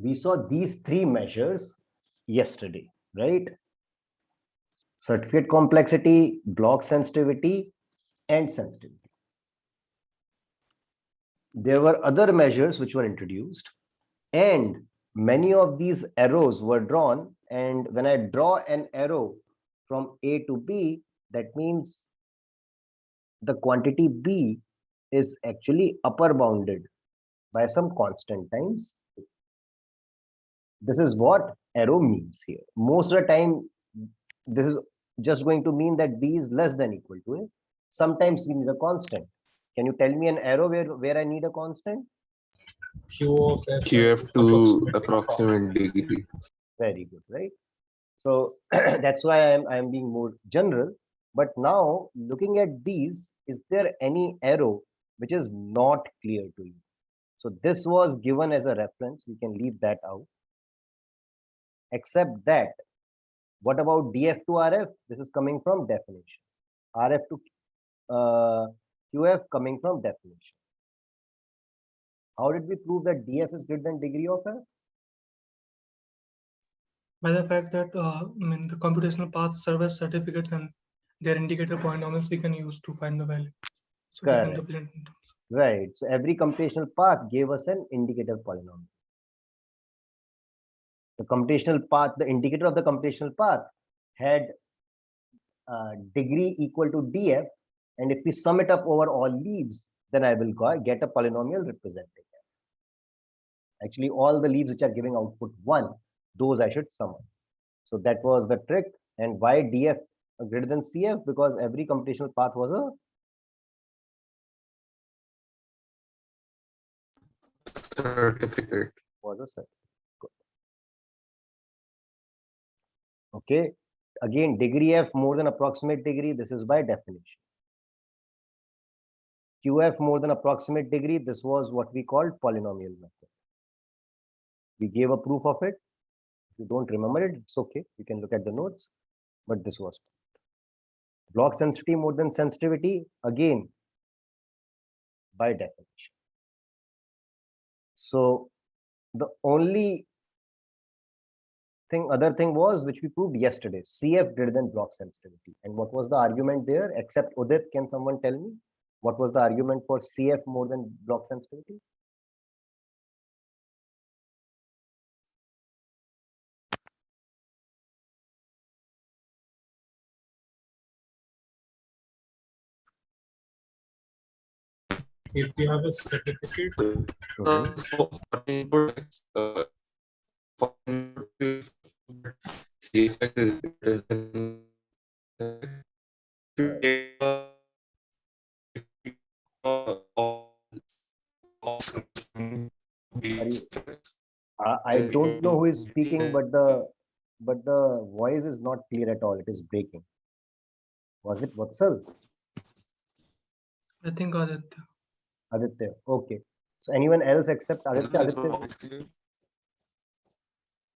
we saw these three measures yesterday, right? Certificate complexity, block sensitivity, and sensitivity. There were other measures which were introduced, and many of these arrows were drawn. And when I draw an arrow from A to B, that means the quantity B is actually upper bounded by some constant times. This is what arrow means here. Most of the time, this is just going to mean that B is less than equal to A. Sometimes we need a constant. Can you tell me an arrow where I need a constant? Q of F QF to approximate degree. Very good, right? So that's why I'm being more general. But now looking at these, is there any arrow which is not clear to you? So this was given as a reference. We can leave that out. Except that, what about DF to RF? This is coming from definition. RF to QF coming from definition. How did we prove that DF is greater than degree of F? By the fact that the computational paths serve as certificates and their indicator polynomials we can use to find the value. So we can represent in terms. Right. So every computational path gave us an indicator polynomial. The computational path, the indicator of the computational path had degree equal to df, and if we sum it up over all leaves, then I will get a polynomial representing it. Actually, all the leaves which are giving output 1, those I should sum up. So that was the trick. And why df greater than cf? Because every computational path was a Certificate. certificate. Good. Okay. Again, degree f more than approximate degree. This is by definition. QF more than approximate degree. This was what we called polynomial method. We gave a proof of it. If you don't remember it, it's okay. You can look at the notes. But this was block sensitivity more than sensitivity. Again, by definition. So the only other thing was which we proved yesterday, CF greater than block sensitivity. And what was the argument there? Except Udit, can someone tell me what was the argument for CF more than block sensitivity? If you have a certificate, CFX is greater than I don't know who is speaking, but the voice is not clear at all. It is breaking. Was it Vatsal? I think Aditya. Aditya. Okay. So anyone else except Aditya?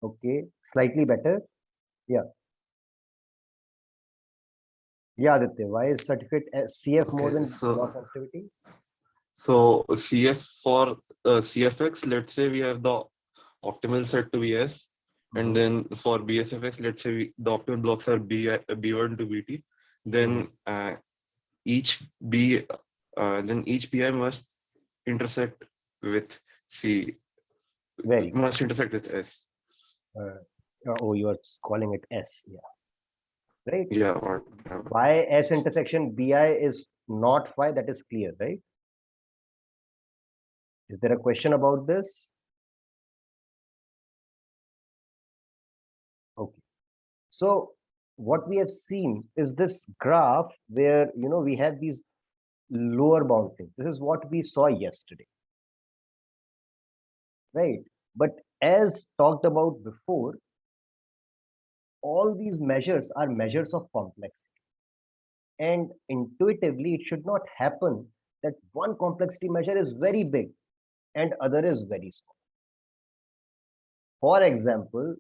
Okay. Slightly better. Yeah. Yeah, Aditya. Why is certificate CF more than block sensitivity? So CF for CFX, let's say we have the optimal set to be S, and then for BSFX, let's say the optimal blocks are B1 to BT. Then each BI must intersect with C. Must intersect with S. Oh, you are calling it S. Yeah. Right? Yeah. Why S intersection BI is not phi, that is clear, right? Is there a question about this? Okay. So what we have seen is this graph where, we have these lower bound things. This is what we saw yesterday, right? But as talked about before, all these measures are measures of complexity. And intuitively, it should not happen that one complexity measure is very big and other is very small. For example,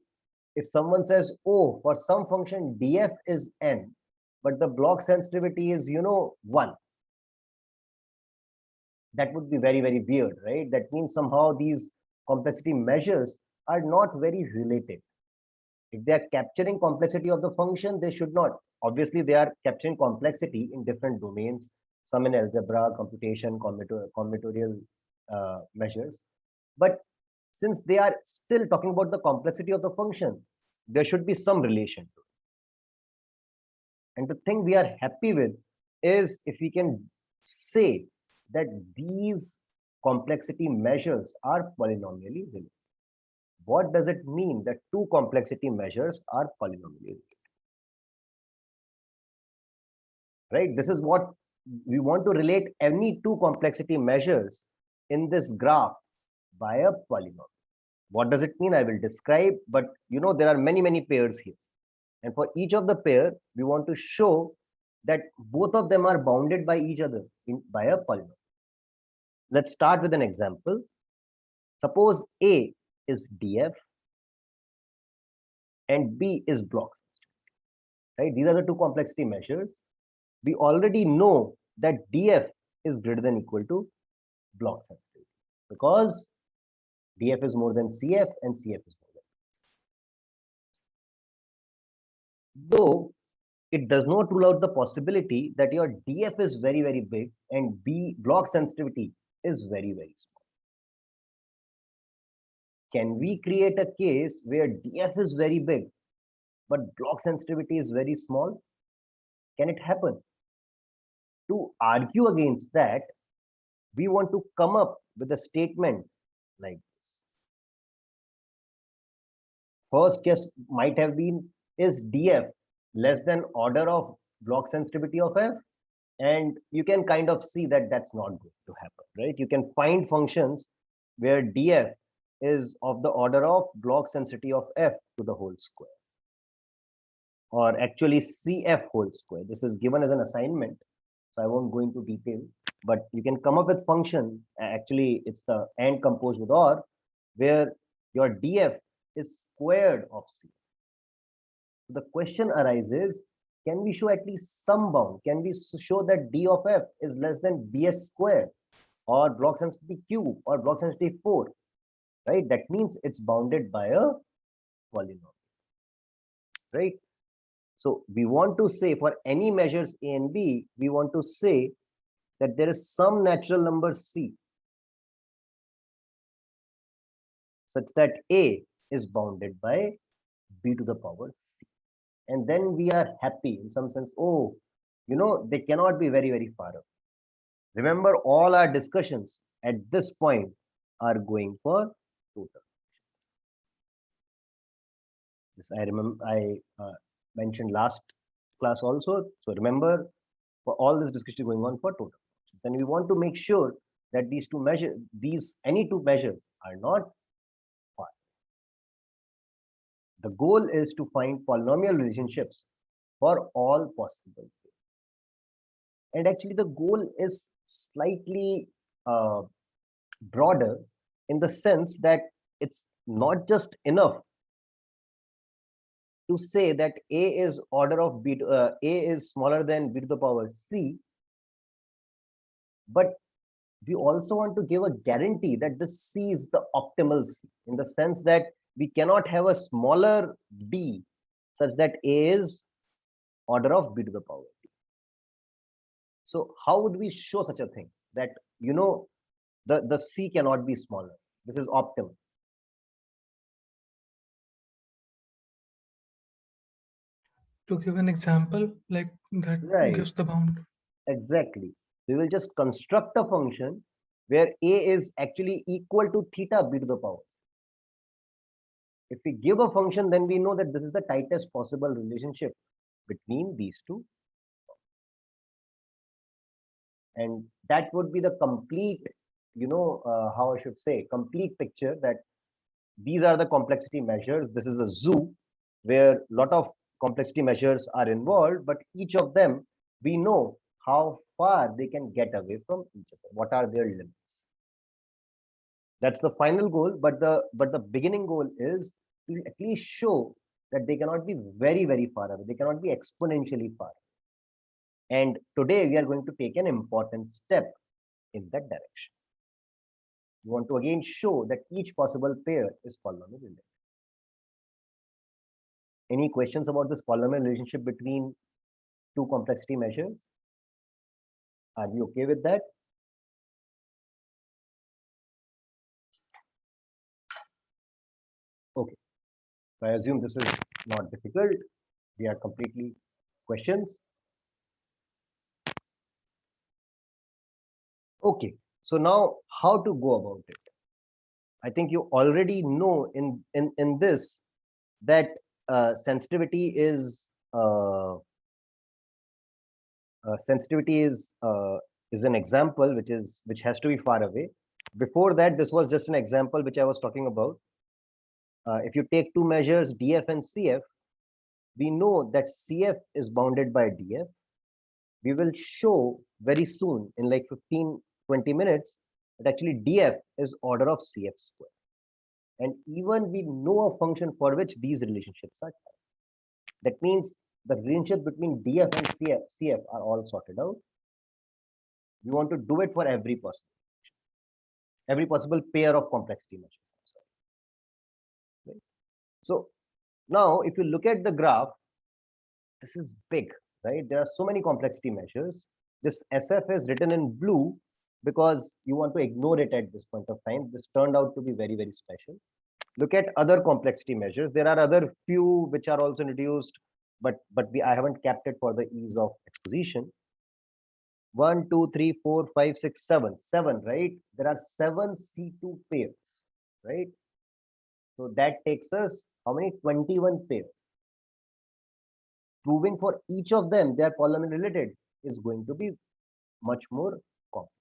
if someone says, oh, for some function df is n, but the block sensitivity is, 1. That would be very, very weird, right? That means somehow these complexity measures are not very related. If they are capturing complexity of the function, they should not. Obviously, they are capturing complexity in different domains, some in algebra, computation, combinatorial measures. But since they are still talking about the complexity of the function, there should be some relation to it. And the thing we are happy with is if we can say that these complexity measures are polynomially related. What does it mean that two complexity measures are polynomially related? Right? This is what we want to relate any two complexity measures in this graph by a polynomial. What does it mean? I will describe, but there are many pairs here. And for each of the pair, we want to show that both of them are bounded by each other by a polynomial. Let's start with an example. Suppose A is df and B is block. Right? These are the two complexity measures. We already know that df is greater than equal to block sensitivity because df is more than cf and cf is more than. Though it does not rule out the possibility that your df is very big and B block sensitivity is very small. Can we create a case where df is very big but block sensitivity is very small? Can it happen? To argue against that, we want to come up with a statement like this. First guess might have been, is df less than order of block sensitivity of f? And you can kind of see that that's not going to happen, right? You can find functions where df is of the order of block sensitivity of f to the whole square, or actually cf whole square. This is given as an assignment, so I won't go into detail, but you can come up with function. Actually, it's the and composed with or, where your df is squared of c. The question arises, can we show at least some bound? Can we show that d of f is less than bs squared or block sensitivity cube or block sensitivity 4, right? That means it's bounded by a polynomial, right? So we want to say for any measures a and b, we want to say that there is some natural number c such that a is bounded by b to the power c. And then we are happy in some sense. Oh, they cannot be very far away. Remember, all our discussions at this point are going for total. This I remember I mentioned last class also. So remember, for all this discussion going on for total. Then we want to make sure that any two measures are not far. The goal is to find polynomial relationships for all possible cases. And actually, the goal is slightly broader in the sense that it's not just enough to say that a is order of b to, a is smaller than b to the power c, but we also want to give a guarantee that the c is the optimal c, in the sense that we cannot have a smaller b such that a is order of b to the power b. So how would we show such a thing that the c cannot be smaller? This is optimal. To give an example, like that Right. gives the bound. Exactly. We will just construct a function where a is actually equal to theta b to the power. If we give a function, then we know that this is the tightest possible relationship between these two. And that would be the complete, how I should say, complete picture that these are the complexity measures. This is a zoo where a lot of complexity measures are involved, but each of them, we know how far they can get away from each other. What are their limits? That's the final goal, but the beginning goal is to at least show that they cannot be very far away. They cannot be exponentially far. And today we are going to take an important step in that direction. You want to again show that each possible pair is polynomial related. Any questions about this polynomial relationship between two complexity measures? Are we okay with that? Okay. So I assume this is not difficult. We are completely questions. Okay. So now how to go about it? I think you already know in this that sensitivity is an example which has to be far away. Before that, this was just an example which I was talking about. If you take two measures df and cf, we know that cf is bounded by df. We will show very soon in like 15-20 minutes that actually df is order of cf square. And even we know a function for which these relationships are tied. That means the relationship between df and cf are all sorted out. We want to do it for every possible pair of complexity measures. Right? So now if you look at the graph, this is big, right? There are so many complexity measures. This SF is written in blue because you want to ignore it at this point of time. This turned out to be very, very special. Look at other complexity measures. There are other few which are also introduced, but I haven't kept it for the ease of exposition. 1, 2, 3, 4, 5, 6, 7. 7, right? There are 7 C2 pairs, right? So that takes us how many? 21 pairs. Proving for each of them they are polynomial related is going to be much more complex.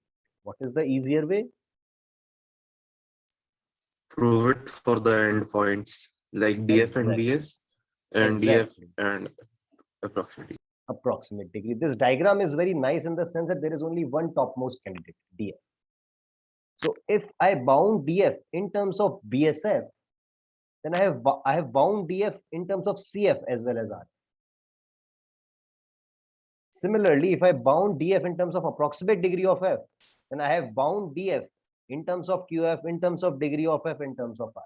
What is the easier way? Prove it for the endpoints like df and Exactly. ds and Exactly. df and approximately. Approximate degree. This diagram is very nice in the sense that there is only one topmost candidate, df. So if I bound df in terms of BSF, then I have bound df in terms of CF as well as R. Similarly, if I bound df in terms of approximate degree of f, then I have bound df in terms of QF, in terms of degree of f, in terms of R.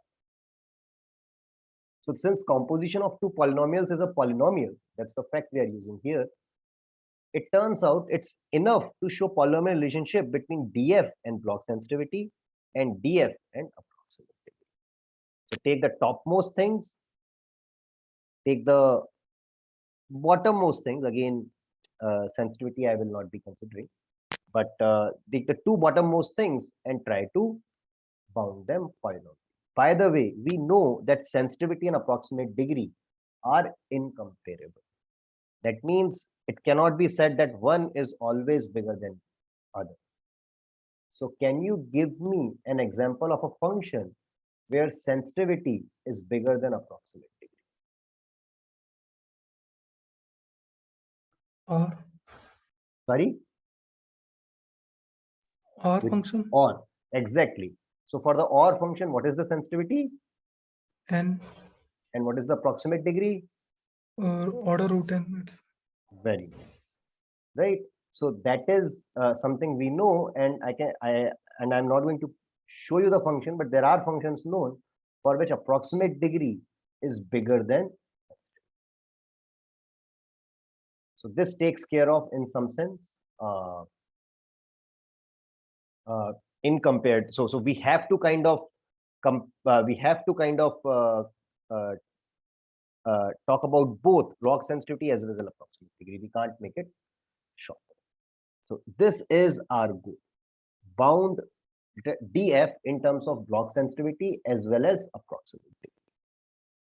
So since composition of two polynomials is a polynomial, that's the fact we are using here, it turns out it's enough to show polynomial relationship between df and block sensitivity and df and approximate degree. So take the topmost things, take the bottommost things, again, sensitivity I will not be considering, but take the two bottommost things and try to bound them polynomial. By the way, we know that sensitivity and approximate degree are incomparable. That means it cannot be said that one is always bigger than other. So can you give me an example of a function where sensitivity is bigger than approximate degree? Or Sorry? Which- function Or, exactly. So for the or function, what is the sensitivity and and what is the approximate degree? order root n. It's Very nice, right? So that is something we know, and I'm not going to show you the function, but there are functions known for which approximate degree is bigger than. So this takes care of, in some sense, in compared. So we have to kind of talk about both log sensitivity as well as approximate degree. We can't make it short. So this is our goal. Bound df in terms of block sensitivity as well as approximate degree.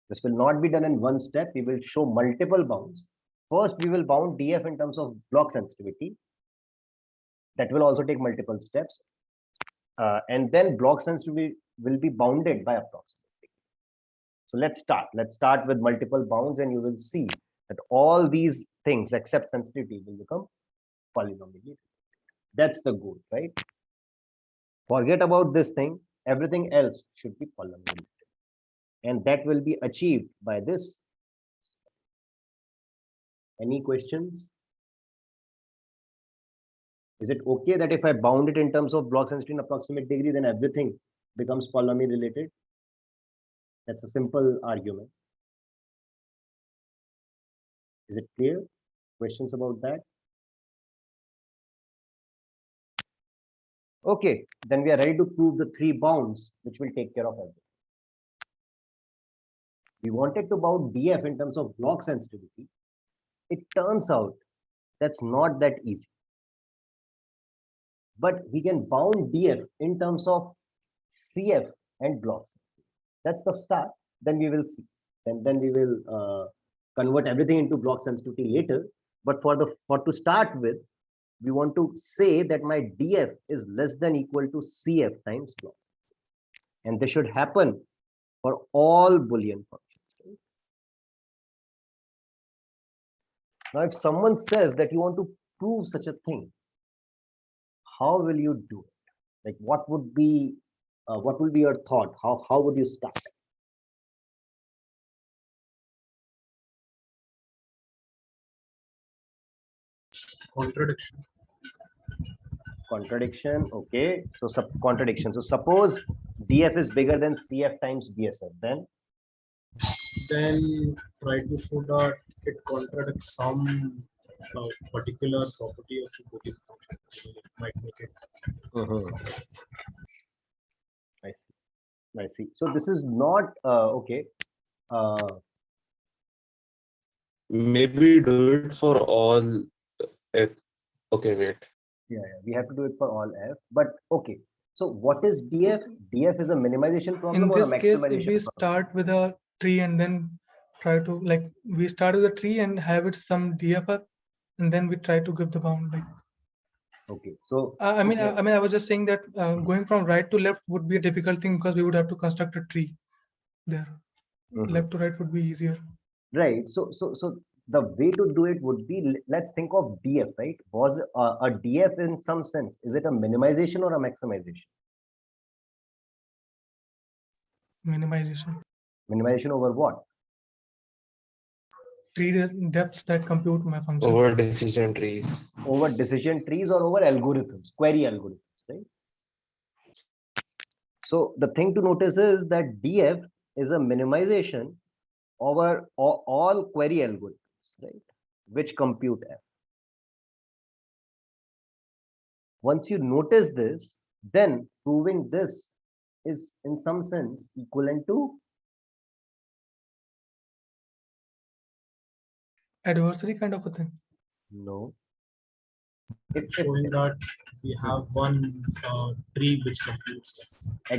This will not be done in one step. We will show multiple bounds. First, we will bound df in terms of block sensitivity. That will also take multiple steps. And then block sensitivity will be bounded by approximate degree. So let's start. Let's start with multiple bounds, and you will see that all these things except sensitivity will become polynomially. That's the goal, right? Forget about this thing. Everything else should be polynomial. And that will be achieved by this. Any questions? Is it okay that if I bound it in terms of block sensitivity and approximate degree, then everything becomes polynomial related? That's a simple argument. Is it clear? Questions about that? Okay, then we are ready to prove the three bounds, which will take care of everything. We wanted to bound DF in terms of block sensitivity. It turns out that's not that easy. But we can bound DF in terms of CF and block sensitivity. That's the start. Then we will see. Then we will convert everything into block sensitivity later. But for to start with, we want to say that my DF is less than equal to CF times block. And this should happen for all Boolean functions. Right? Now, if someone says that you want to prove such a thing, how will you do it? Like, what will be your thought? How would you start? Contradiction. Contradiction. Okay. So contradiction. So suppose DF is bigger than CF times BSF, then Try to show that it contradicts some particular property of a Boolean function. It might make it. I see. So this is not okay. Maybe do it for all F. Okay, wait. Yeah, we have to do it for all F. But okay. So what is DF? DF is a minimization problem In or a this case, maximization if we problem? start with a tree and then try to we start with a tree and have it some DFF, and then we try to give the bound. Okay. So I mean, okay. I was just saying that going from right to left would be a difficult thing because we would have to construct a tree there. Left to right would be easier. Right. So the way to do it would be, let's think of DF, right? Was a DF in some sense, is it a minimization or a maximization? Minimization. Minimization over what? Tree depths that compute my function. Over decision trees. Over decision trees or over algorithms, query algorithms, right? So the thing to notice is that DF is a minimization over all query algorithms, right? Which compute F. Once you notice this, then proving this is in some sense equivalent to Adversary kind of a thing. no. Showing that we have one tree which computes F.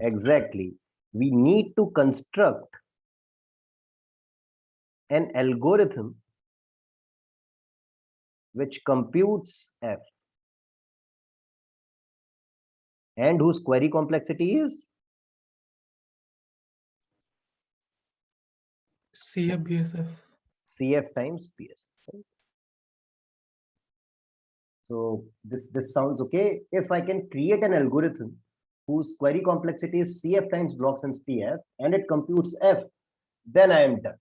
Exactly. We need to construct an algorithm which computes F and whose query complexity is CF BSF. CF times BSF. Right? So this sounds okay. If I can create an algorithm whose query complexity is CF times block sense PF and it computes F, then I am done.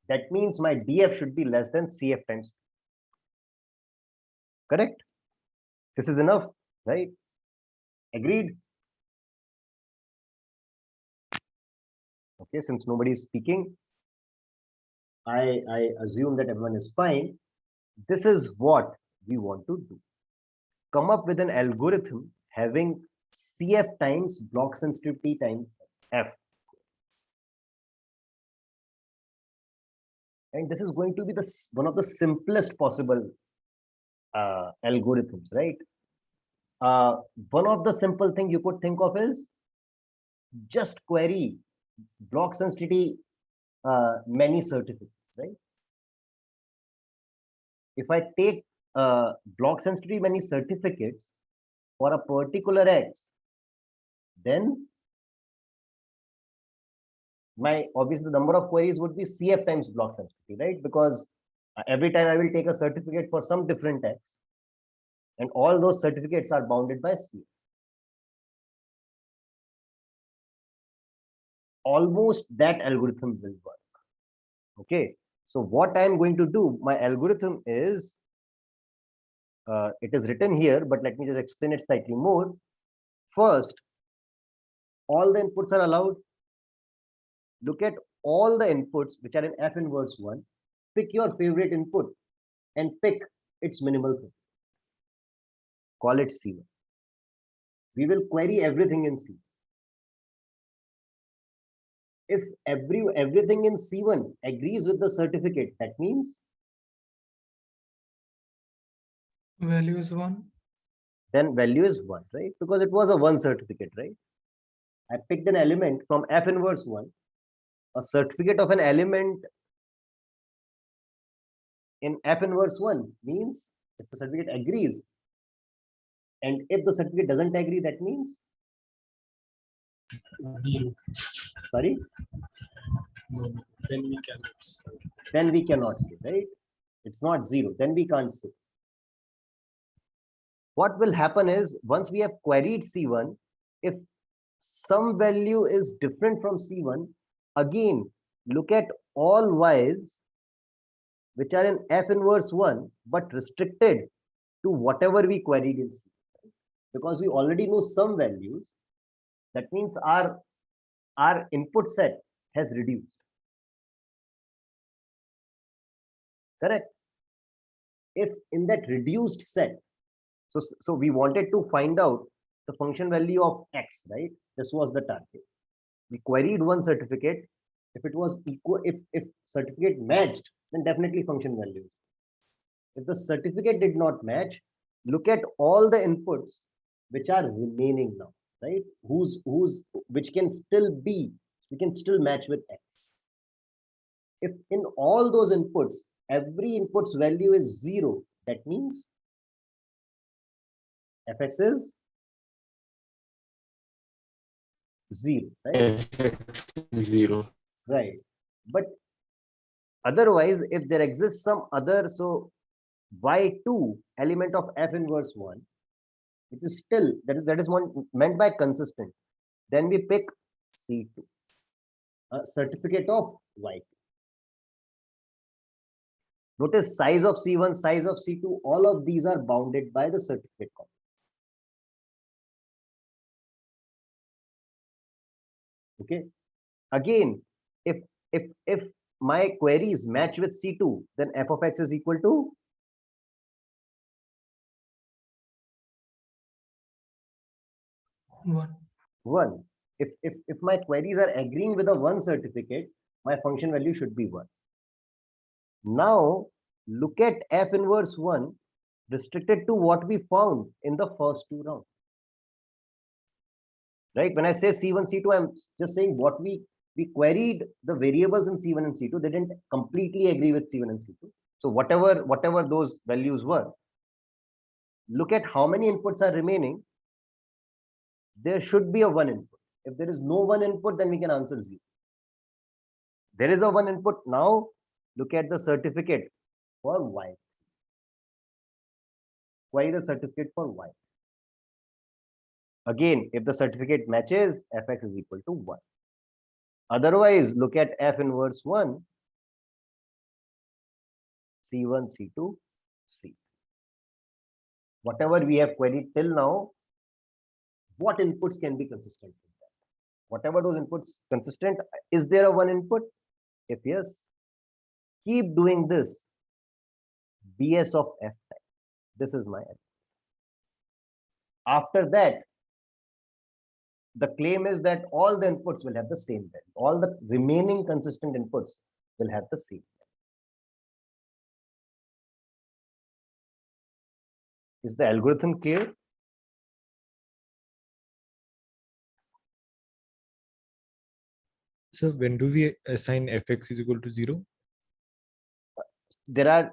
That means my DF should be less than CF times. Correct? This is enough, right? Agreed? Okay, since nobody is speaking, I assume that everyone is fine. This is what we want to do. Come up with an algorithm having CF times block sensitivity times F. And this is going to be one of the simplest possible algorithms, right? One of the simple thing you could think of is just query block sensitivity many certificates, right? If I take block sensitivity many certificates for a particular X, then obviously the number of queries would be CF times block sensitivity, right? Because every time I will take a certificate for some different X, and all those certificates are bounded by CF. Almost that algorithm will work. Okay, so what I'm going to do, my algorithm is it is written here, but let me just explain it slightly more. First, all the inputs are allowed. Look at all the inputs which are in F inverse 1. Pick your favorite input and pick its minimal set. Call it C1. We will query everything in C. If everything in C1 agrees with the certificate, that means Value is 1. then value is 1, right? Because it was a 1 certificate, right? I picked an element from F inverse 1. A certificate of an element in F inverse 1 means if the certificate agrees. And if the certificate doesn't agree, that means, Zero. sorry, No, then we cannot say. then we cannot say, right? It's not 0, then we can't say. What will happen is once we have queried C1, if some value is different from C1, again, look at all y's which are in F inverse 1, but restricted to whatever we queried in C. Because we already know some values, that means our input set has reduced. Correct? If in that reduced set, so we wanted to find out the function value of x, right? This was the target. We queried one certificate. If it was equal, if certificate matched, then definitely function value. If the certificate did not match, look at all the inputs which are remaining now, right? Which can still be, we can still match with x. If in all those inputs, every input's value is 0, that means fx is 0, right? Zero. Right. But otherwise, if there exists some other, so y2 element of F inverse 1, which is still, that is one meant by consistent, then we pick C2, a certificate of y2. Notice size of C1, size of C2, all of these are bounded by the certificate copy. Okay. Again, if my queries match with C2, then f of x is equal to 1. 1. If my queries are agreeing with a 1 certificate, my function value should be 1. Now, look at F inverse 1 restricted to what we found in the first 2 rounds. Right? When I say C1, C2, I'm just saying what we queried the variables in C1 and C2, they didn't completely agree with C1 and C2. So whatever those values were, look at how many inputs are remaining. There should be a 1 input. If there is no 1 input, then we can answer 0. There is a 1 input. Now look at the certificate for y. Query the certificate for y. Again, if the certificate matches, fx is equal to 1. Otherwise, look at F inverse 1, C1, C2, C. Whatever we have queried till now, what inputs can be consistent with that? Whatever those inputs consistent, is there a 1 input? If yes, keep doing this. BS of F type. This is my. After that, the claim is that all the inputs will have the same value. All the remaining consistent inputs will have the same value. Is the algorithm clear? So when do we assign fx is equal to 0? There are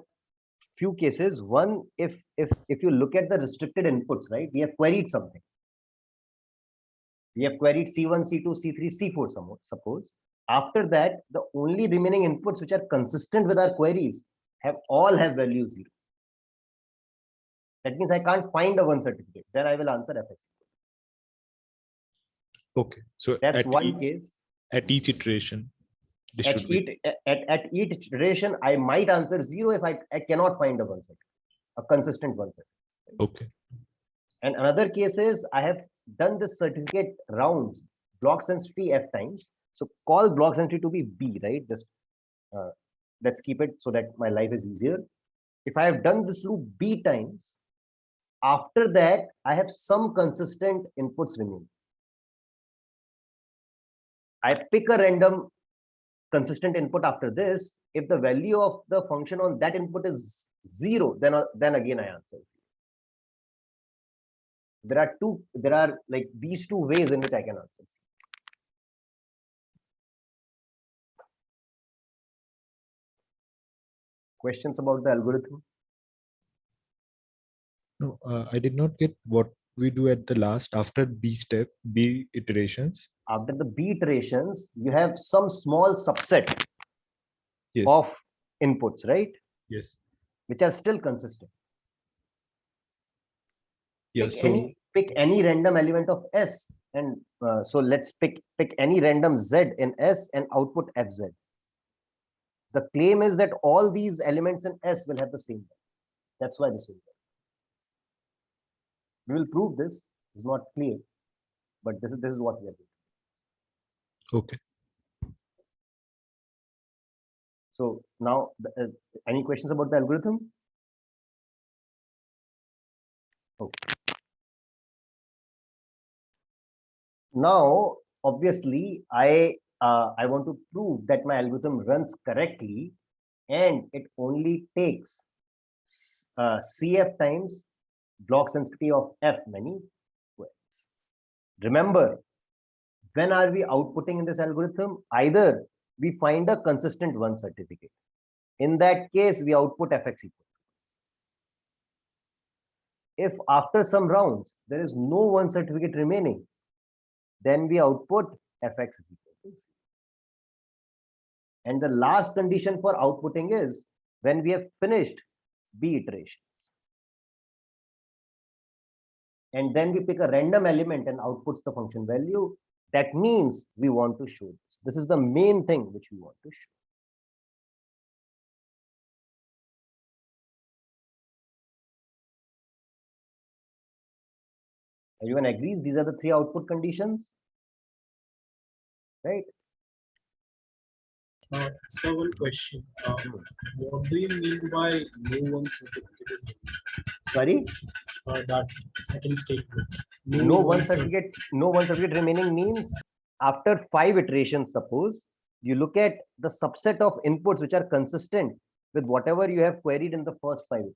few cases. One, if you look at the restricted inputs, right? We have queried something. We have queried C1, C2, C3, C4, suppose. After that, the only remaining inputs which are consistent with our queries all have value 0. That means I can't find a 1 certificate. Then I will answer fx. Okay, so That's at one case. At each iteration, this At should be. at each iteration, I might answer 0 if I cannot find a 1 certificate, a consistent 1 certificate. Okay. And another case is I have done this certificate rounds, block sensitivity F times. So call block sensitivity to be B, right? Just let's keep it so that my life is easier. If I have done this loop B times, after that, I have some consistent inputs remaining. I pick a random consistent input after this. If the value of the function on that input is 0, then again I answer. There are like these two ways in which I can answer. Questions about the algorithm? No, I did not get what we do at the last after B step, B iterations. After the B iterations, you have some small subset Yes. of inputs, right? Yes. Which are still consistent. Yeah. Pick any random element of S, and so let's pick any random Z in S and output FZ. The claim is that all these elements in S will have the same value. That's why this will work. We will prove this. It's not clear, but this is what we are doing. Okay. So now, any questions about the algorithm? Okay. Now, obviously, I want to prove that my algorithm runs correctly, and it only takes CF times block sensitivity of F many queries. Remember, when are we outputting in this algorithm? Either we find a consistent one certificate. In that case, we output Fx equal. If after some rounds, there is no one certificate remaining, then we output Fx is equal to 0. And the last condition for outputting is when we have finished B iterations. And then we pick a random element and outputs the function value. That means we want to show this. This is the main thing which we want to show. Everyone agrees these are the three output conditions, right? So one question. What do you mean by no one certificate is Sorry? that second statement? No one certificate remaining means after 5 iterations, suppose you look at the subset of inputs which are consistent with whatever you have queried in the first 5 iterations.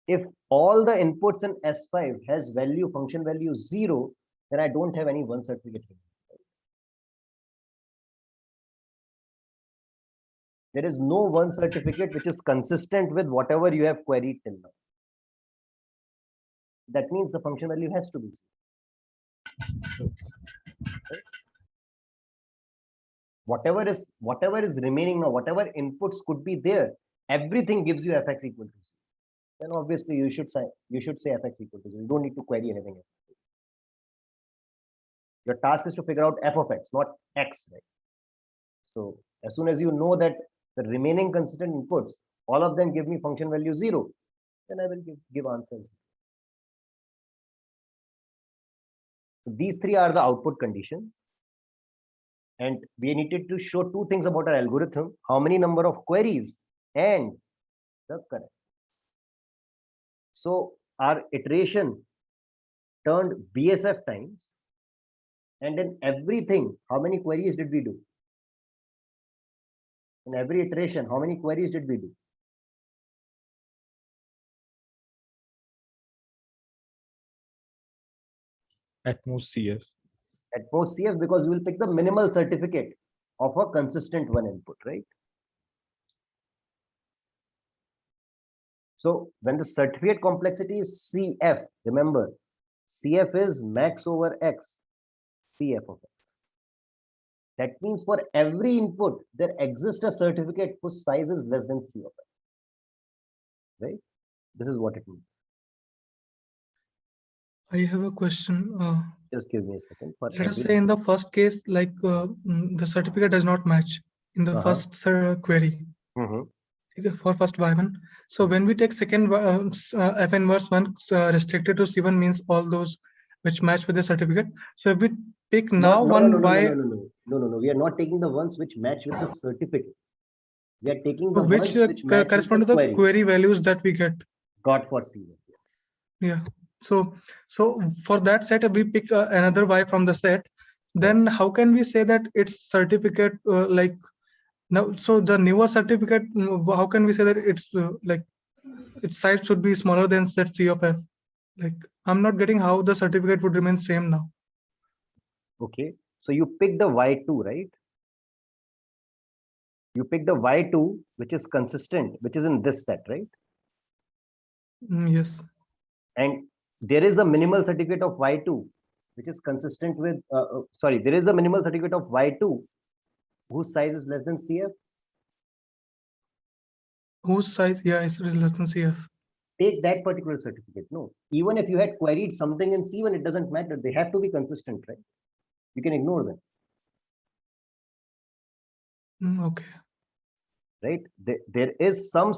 If all the inputs in S5 has function value 0, then I don't have any one certificate remaining. There is no one certificate which is consistent with whatever you have queried till now. That means the function value has to be 0. Right? Whatever is remaining now, whatever inputs could be there, everything gives you Fx equal to 0. Then obviously you should say Fx equal to 0. You don't need to query anything else. Your task is to figure out f of x, not x, right? So as soon as you know that the remaining consistent inputs, all of them give me function value 0, then I will give answers. So these three are the output conditions. And we needed to show two things about our algorithm: how many number of queries and the correct. So our iteration turned BSF times, and in everything, how many queries did we do? In every iteration, how many queries did we do? At most CF. At most CF, because we will pick the minimal certificate of a consistent one input, right? So when the certificate complexity is CF, remember, CF is max over X, CF of X. That means for every input, there exists a certificate whose size is less than C of X, right? This is what it means. I have a question. Just give me a second. Let us say in the first case, like the certificate does not match in the first query. for first y1. So when we take second f inverse 1 restricted to C1 means all those which match with the certificate. So if we pick now No, one no, no, no, y, no, no, no, no, no, no. We are not taking the ones which match with the certificate. We are taking the which ones which match with correspond the to the query. query values that we get. Got for C1. Yeah. So for that set, if we pick another y from the set, then how can we say that its certificate like now? So the newer certificate, how can we say that it's like its size should be smaller than set C of f? Like I'm not getting how the certificate would remain same now. Okay. So you pick the Y2, right? You pick the Y2, which is consistent, which is in this set, right? Yes. And there is a minimal certificate of Y2, which is consistent with, sorry, there is a minimal certificate of Y2 whose size is less than CF. Whose size? Yeah, is less than CF. Take that particular certificate. No, even if you had queried something in C1, it doesn't matter. They have to be consistent, right? You can ignore them, Okay. right? There is some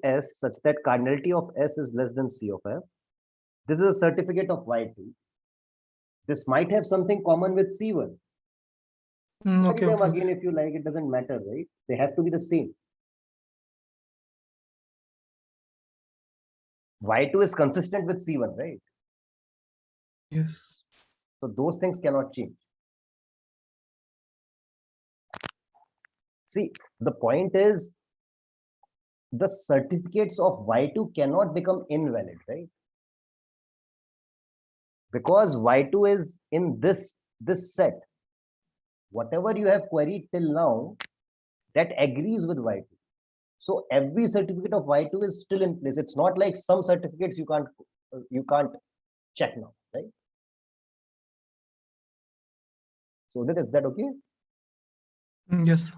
S such that cardinality of S is less than C of F. This is a certificate of Y2. This might have something common with C1. Check Okay. them Okay. again if you like, it doesn't matter, right? They have to be the same. Y2 is consistent with C1, right? Yes. So those things cannot change. See, the point is the certificates of Y2 cannot become invalid, right? Because Y2 is in this set. Whatever you have queried till now, that agrees with Y2. So every certificate of Y2 is still in place. It's not like some certificates you can't check now, right? So is that okay? Yes.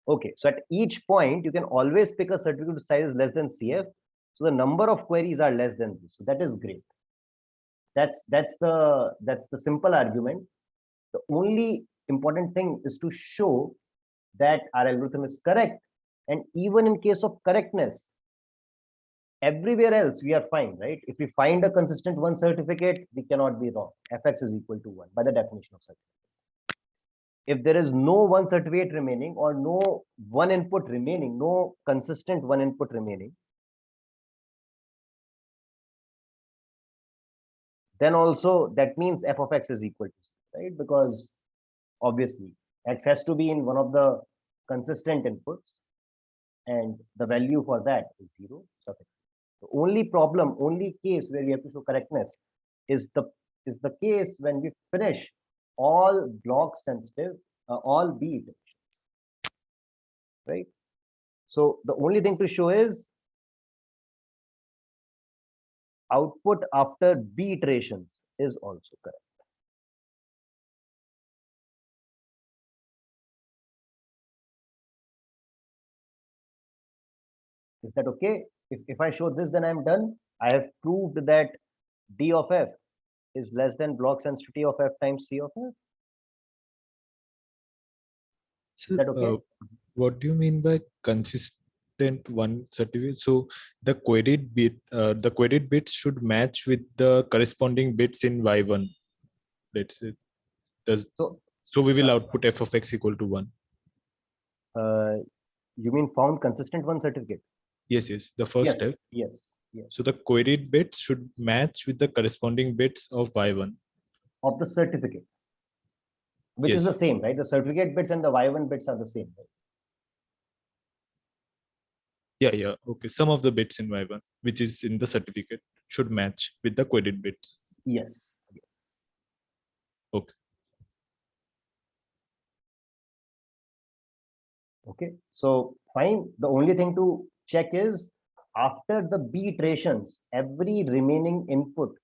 Okay, so at each point, you can always pick a certificate size less than CF. So the number of queries are less than this. So that is great. That's the simple argument. The only important thing is to show that our algorithm is correct. And even in case of correctness, everywhere else we are fine, right? If we find a consistent one certificate, we cannot be wrong. Fx is equal to 1 by the definition of certificate. If there is no one certificate remaining or no one input remaining, no consistent one input remaining, then also that means f of x is equal to 0, right? Because obviously x has to be in one of the consistent inputs and the value for that is 0. So the only case where we have to show correctness is the case when we finish all block sensitive, all B iterations, right? So the only thing to show is output after B iterations is also correct. Is that okay? If I show this, then I'm done. I have proved that D of F is less than block sensitivity of F times C of F. So, Is that okay? what do you mean by consistent one certificate? So the queried bits should match with the corresponding bits in Y1. That's it. So we will output f of x equal to 1. You mean found consistent one certificate? Yes, the first Yes, step. yes. So the queried bits should match with the corresponding bits of Y1. Of the certificate, which is Yes. the same, right? The certificate bits and the Y1 bits are the same, right? Yeah. Okay. Some of the bits in Y1, which is in the certificate, should match with the queried bits. Yes. Okay. Okay. So fine. The only thing to check is after the B iterations, every remaining input,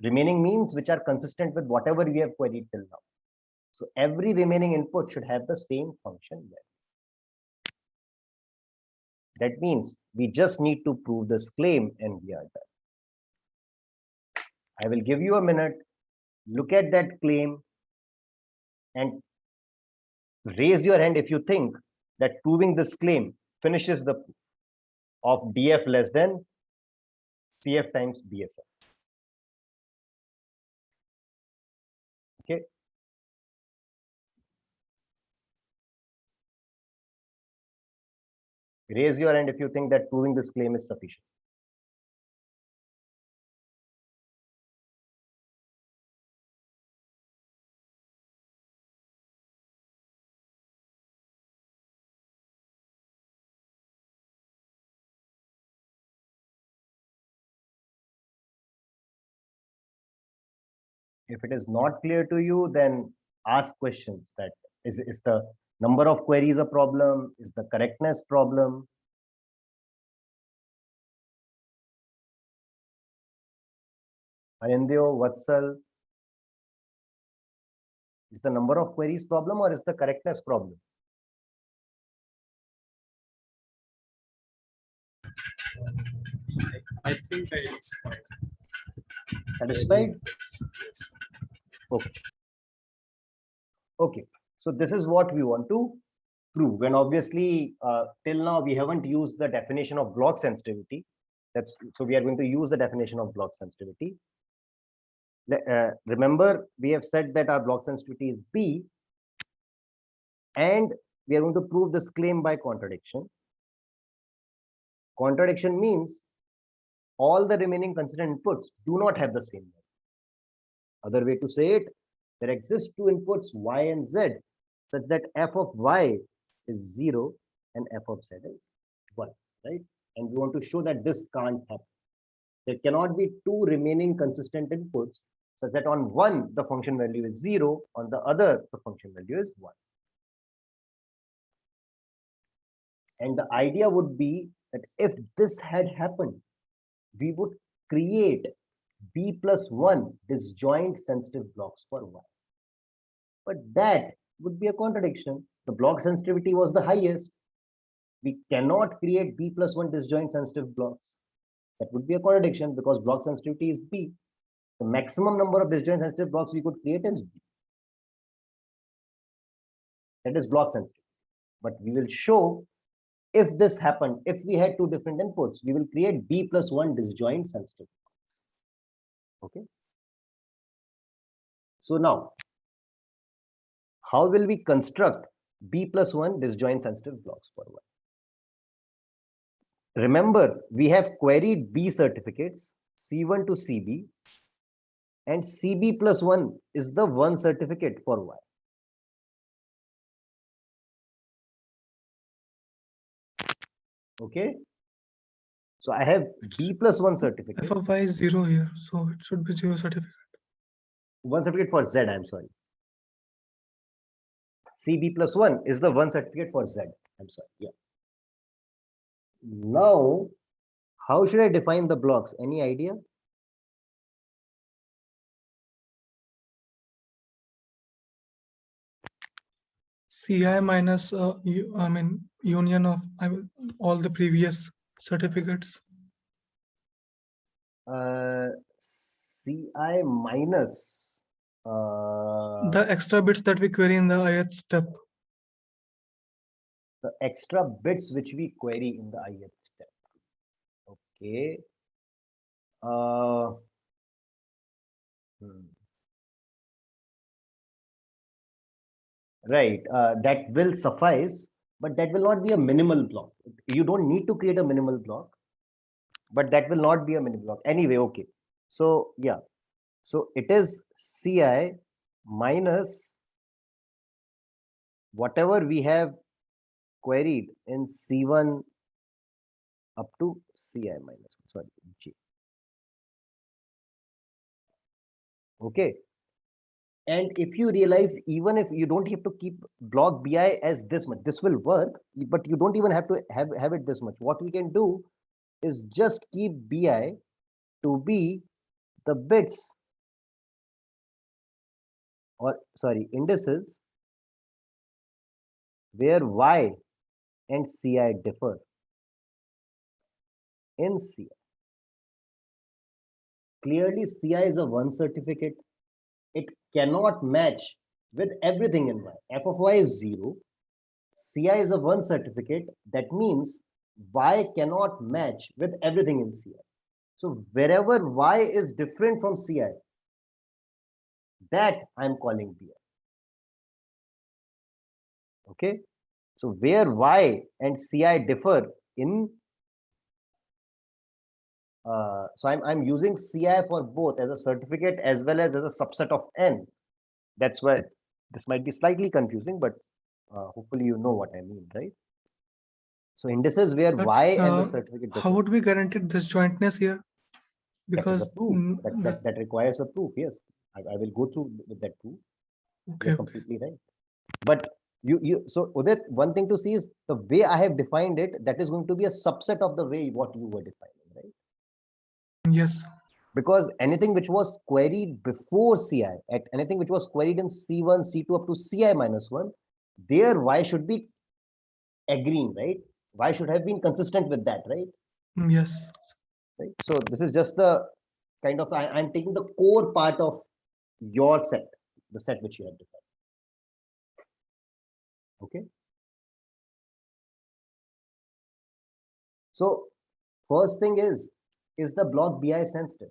remaining means which are consistent with whatever we have queried till now. So every remaining input should have the same function there. That means we just need to prove this claim and we are done. I will give you a minute, look at that claim and raise your hand if you think that proving this claim finishes the proof of DF less than CF times BSF. Okay. Raise your hand if you think that proving this claim is sufficient. If it is not clear to you, then ask questions. That is the number of queries a problem? Is the correctness problem? Anindyo, Vatsal, is the number of queries problem or is the correctness problem? I think it's fine. Satisfied? Yes. Okay. So this is what we want to prove. And obviously, till now, we haven't used the definition of block sensitivity. So we are going to use the definition of block sensitivity. Remember, we have said that our block sensitivity is B, and we are going to prove this claim by contradiction. Contradiction means all the remaining consistent inputs do not have the same value. Other way to say it, there exist two inputs Y and Z such that f of Y is 0 and f of Z is 1, right? And we want to show that this can't happen. There cannot be two remaining consistent inputs such that on one the function value is 0, on the other the function value is 1. And the idea would be that if this had happened, we would create B plus 1 disjoint sensitive blocks for Y. But that would be a contradiction. The block sensitivity was the highest. We cannot create B plus 1 disjoint sensitive blocks. That would be a contradiction because block sensitivity is B. The maximum number of disjoint sensitive blocks we could create is B. That is block sensitivity. But we will show if this happened, if we had two different inputs, we will create B plus 1 disjoint sensitive blocks. Okay. So now, how will we construct B plus 1 disjoint sensitive blocks for Y? Remember, we have queried B certificates, C1 to CB, and CB plus 1 is the one certificate for Y. Okay. So I have B plus 1 certificate. F of Y is 0 here, so it should be 0 certificate. One certificate for Z, I'm sorry. CB plus 1 is the one certificate for Z. I'm sorry. Yeah. Now, how should I define the blocks? Any idea? CI minus union of all the previous certificates. CI minus The extra bits that we query in the ith step. the extra bits which we query in the ith step. Okay. Right. That will suffice, but that will not be a minimal block. You don't need to create a minimal block, but that will not be a minimal block. Anyway, okay. So yeah. So it is CI minus whatever we have queried in C1 up to CI minus, sorry, J. Okay. And if you realize, even if you don't have to keep block BI as this much, this will work, but you don't even have to have it this much. What we can do is just keep BI to be the bits, or sorry, indices where Y and CI differ in CI. Clearly, CI is a one certificate. It cannot match with everything in Y. F of Y is 0. CI is a one certificate. That means Y cannot match with everything in CI. So wherever Y is different from CI, that I'm calling BI. Okay. So where Y and CI differ in, so I'm using CI for both as a certificate as well as a subset of N. That's why this might be slightly confusing, but hopefully you know what I mean, right? So indices where But, Y and the certificate how differ. would we guarantee disjointness here? That is a Because proof. That requires a proof. Yes, I will go through with that proof. okay, You're completely right. But so Udit, one thing to see is the way I have defined it, that is going to be a subset of the way what you were defining, right? yes, Because anything which was queried before CI, at anything which was queried in C1, C2 up to CI minus 1, there Y should be agreeing, right? Y should have been consistent with that, right? yes. Right. So this is just the kind of, I'm taking the core part of your set, the set which you have defined. Okay. So first thing is the block BI sensitive?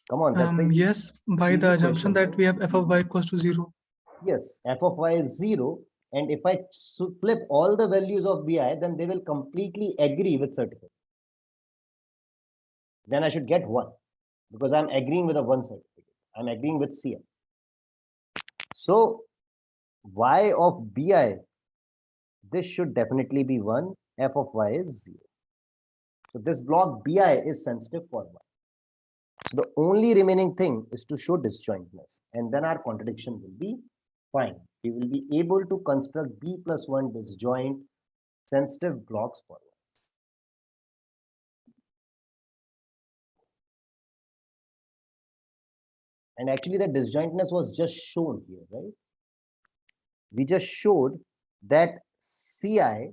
Come on, that's the Yes, by the easy assumption question, that right? we have f of y equals to 0. Yes, f of y is 0. And if I flip all the values of BI, then they will completely agree with certificate. Then I should get 1 because I'm agreeing with a 1 certificate. I'm agreeing with CI. So y of BI, this should definitely be 1. F of y is 0. So this block BI is sensitive for y. So the only remaining thing is to show disjointness, and then our contradiction will be fine. We will be able to construct B plus 1 disjoint sensitive blocks for y. And actually the disjointness was just shown here, right? We just showed that CI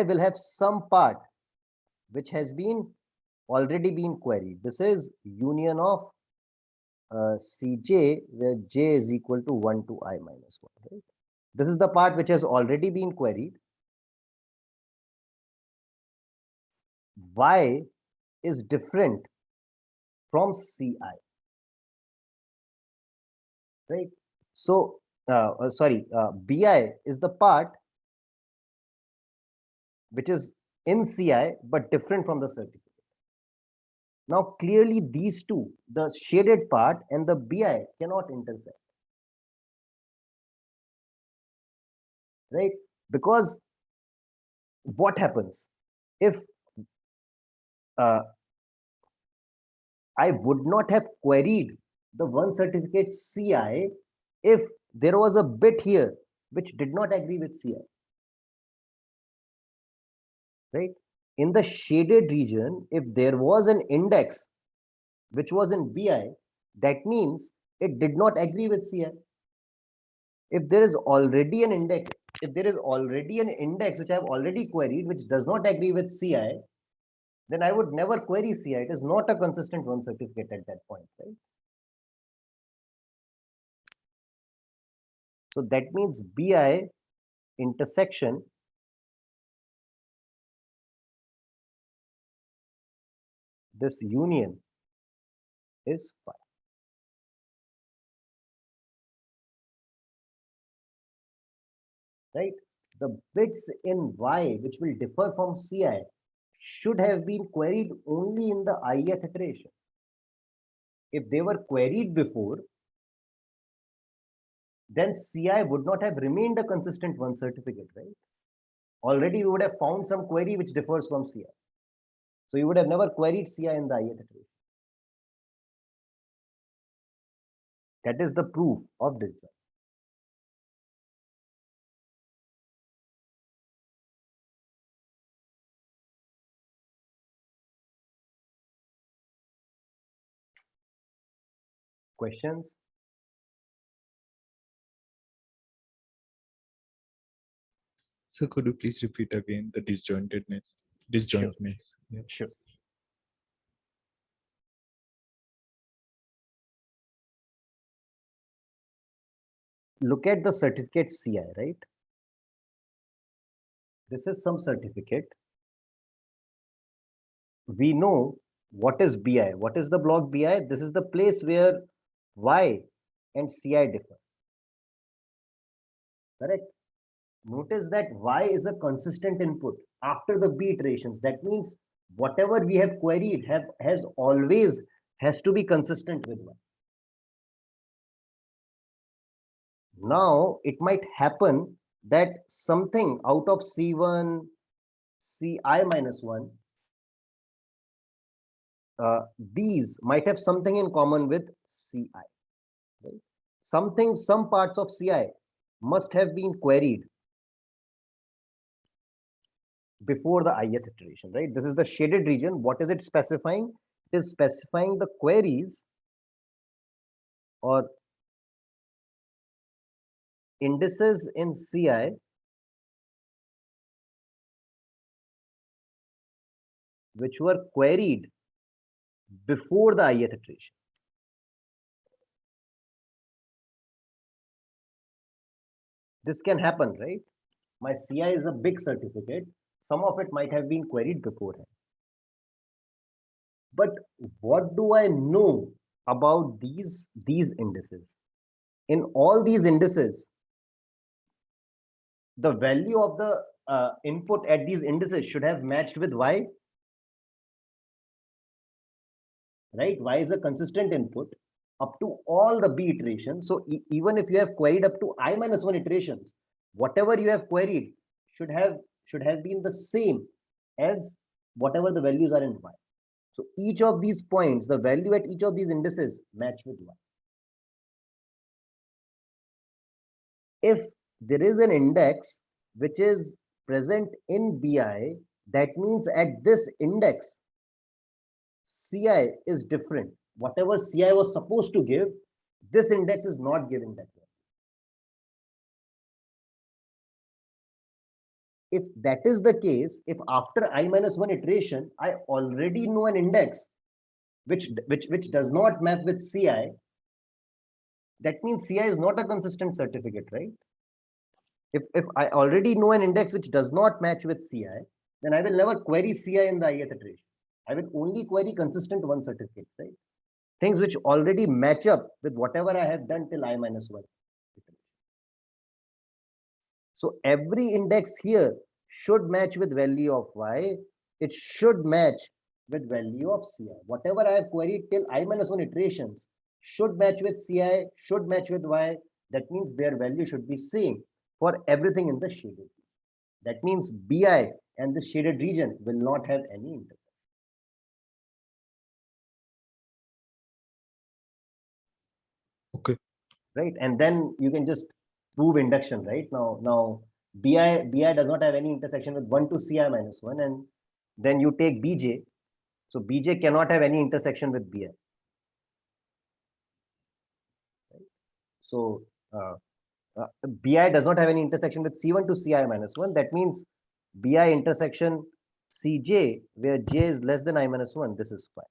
will have some part which has been already been queried. This is union of Cj, where j is equal to 1 to I minus 1, right? This is the part which has already been queried. Y is different from Ci, right? So, Bi is the part which is in Ci but different from the certificate. Now, clearly these two, the shaded part and the Bi cannot intersect, right? Because what happens if I would not have queried the one certificate Ci if there was a bit here which did not agree with Ci, right? In the shaded region, if there was an index which was in Bi, that means it did not agree with Ci. If there is already an index, if there is already an index which I have already queried which does not agree with Ci, then I would never query Ci. It is not a consistent one certificate at that point, right? So that means Bi intersection this union is phi. Right? The bits in Y which will differ from Ci should have been queried only in the ith iteration. If they were queried before, then Ci would not have remained a consistent one certificate, right? Already we would have found some query which differs from Ci. So you would have never queried Ci in the ith iteration. That is the proof of disjoint. Questions? So could you please repeat again the disjointness? Yeah. Sure. Look at the certificate CI, right? This is some certificate. We know what is BI. What is the block BI? This is the place where Y and CI differ. Correct? Notice that Y is a consistent input after the B iterations. That means whatever we have queried has to be consistent with Y. Now it might happen that something out of C1, Ci minus 1, these might have something in common with Ci. Right? Some parts of Ci must have been queried before the ith iteration, right? This is the shaded region. What is it specifying? It is specifying the queries or indices in Ci which were queried before the ith iteration. This can happen, right? My Ci is a big certificate. Some of it might have been queried beforehand. But what do I know about these indices? In all these indices, the value of the input at these indices should have matched with Y. Right? Y is a consistent input up to all the B iterations. So even if you have queried up to I minus 1 iterations, whatever you have queried should have been the same as whatever the values are in Y. So each of these points, the value at each of these indices match with Y. If there is an index which is present in BI, that means at this index, Ci is different. Whatever Ci was supposed to give, this index is not giving that value. If that is the case, if after I minus 1 iteration, I already know an index which does not map with Ci, that means Ci is not a consistent certificate, right? If I already know an index which does not match with Ci, then I will never query Ci in the ith iteration. I will only query consistent one certificate, right? Things which already match up with whatever I have done till I minus 1. So every index here should match with value of Y. It should match with value of Ci. Whatever I have queried till I minus 1 iterations should match with Ci, should match with Y. That means their value should be same for everything in the shaded region. That means BI and the shaded region will not have any intersection. Okay. Right? And then you can just prove induction, right? Now BI does not have any intersection with 1 to Ci minus 1, and then you take Bj. So Bj cannot have any intersection with Bi. Right? So Bi does not have any intersection with C1 to Ci minus 1. That means Bi intersection Cj, where j is less than I minus 1, this is fine.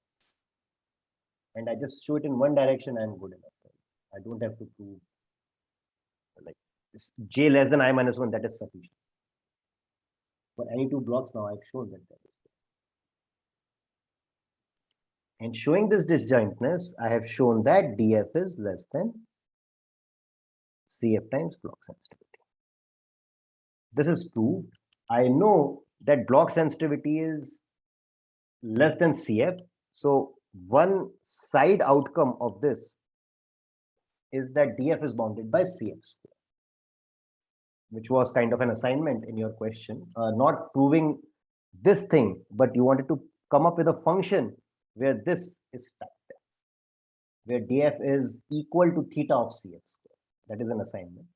And I just show it in one direction, I am good enough. I don't have to prove like this j less than I minus 1, that is sufficient. For any two blocks now, I've shown that. And showing this disjointness, I have shown that df is less than Cf times block sensitivity. This is proved. I know that block sensitivity is less than Cf. So one side outcome of this is that df is bounded by Cf square, which was kind of an assignment in your question, not proving this thing, but you wanted to come up with a function where this is typed, where df is equal to theta of Cf square. That is an assignment.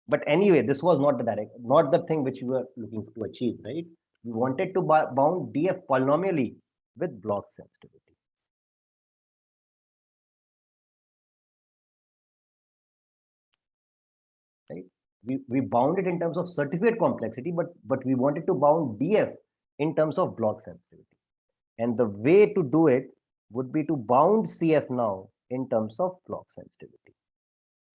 But anyway, this was not the thing which we were looking to achieve, right? We wanted to bound df polynomially with block sensitivity. Right? We bound it in terms of certificate complexity, but we wanted to bound DF in terms of block sensitivity. And the way to do it would be to bound CF now in terms of block sensitivity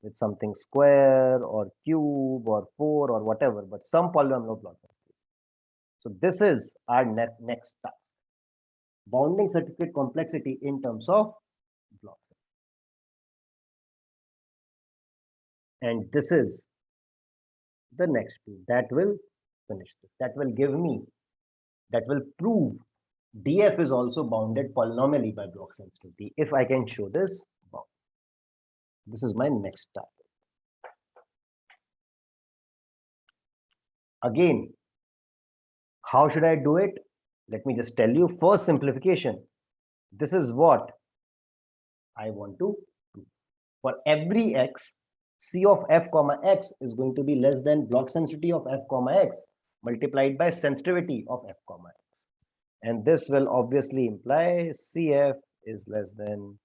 with something square or cube or 4 or whatever, but some polynomial block sensitivity. So this is our next task, bounding certificate complexity in terms of block sensitivity. And this is the next tool that will finish this, that will give me, that will prove DF is also bounded polynomially by block sensitivity. If I can show this, this is my next target. Again, how should I do it? Let me just tell you. First simplification. This is what I want to do. For every x, C of f comma x is going to be less than block sensitivity of f comma x multiplied by sensitivity of f comma x. And this will obviously imply CF is less than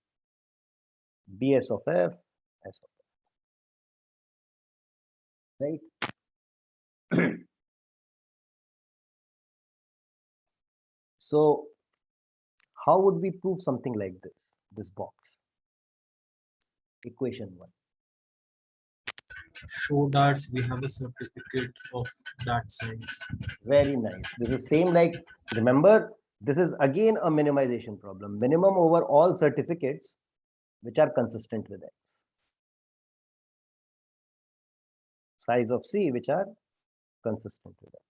BS of f, S of f. Right? So how would we prove something like this box? Equation 1. Show that we have a certificate of that size. Very nice. This is same like, remember, this is again a minimization problem. Minimum over all certificates which are consistent with X. Size of C which are consistent with X.